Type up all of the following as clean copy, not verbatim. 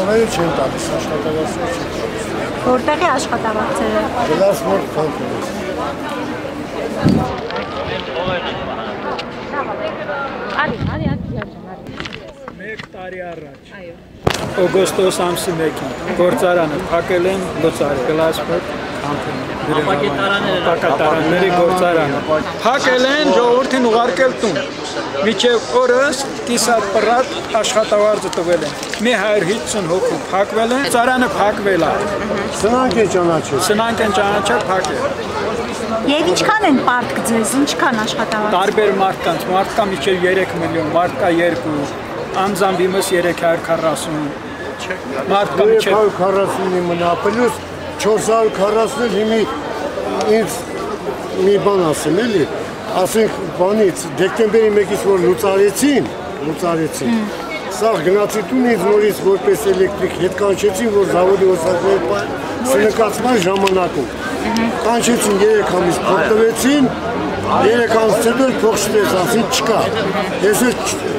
Ուսանողները չեն տալիս, աշխատավարձերը չեն տալիս։ Որտեղ է աշխատավարձերը։ Գլասմոր բանկում։ Մեկ տարի առաջ։ Օգոստոս ամսի 1-ին գործարանը փակել են լուծարը Գլասմոր Ապակատարանների գործարանը։ Փակել են, ժողովրդին ուղարկել տուն։ Միջև օրս կիսատ պռատ աշխատավարձը տվել են։ Մի 150 հոգու փակվել են, ծարանը փակվել է։ Սնանք են ճանաչել։ Սնանք են ճանաչել փակել։ Եվ ինչքան են պարտք ձեզ, ինչքան աշխատավարձ։ Տարբեր մարդկանց, մարդկա միջև 3 միլիոն, մարդկա 2, ամզամբ իմս 340, մարդկա միջև 340-ի մնա, պլյուս 440-ը հիմի ինձ մի բան ասեմ էլի, ասենք բանից, դեկտեմբերի 1-ից որ լուծարեցին, սաղ գնացի տուն ինձ նորից որպես էլեկտրիկ հետ կանչեցին, որ զավոդի ոսակների սնկացման ժամանակում։ Կանչեցին 3 ամիս փող տվեցին, 3 ամիս հետո փող շտեց, ասին չկա։ Ես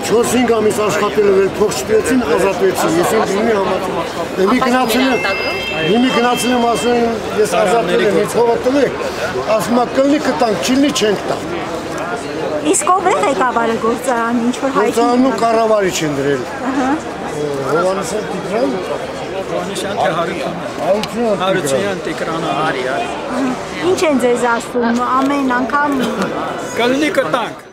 4-5 ամիս աշխատելով էլ փող շտեցին, ազատվեցին, ես ինձ հիմի համացում։ Հիմի գնացել եմ ասում եմ, ես ազատվել եմ, ինձ փողը տվեք, ասում եմ կլնի կտանք, չլնի չենք տա։ Իսկ ով է ղեկավարը գործարանի, ինչ-որ հայտնի։ Գործարանում կառավարիչ են դրել։ Հովհաննիսյան Տիգրան։ Հովհաննիսյան թե Հարությունյան Տիգրանը։ Ինչ են ձեզ ասում, ամեն անգամ կլնի կտանք։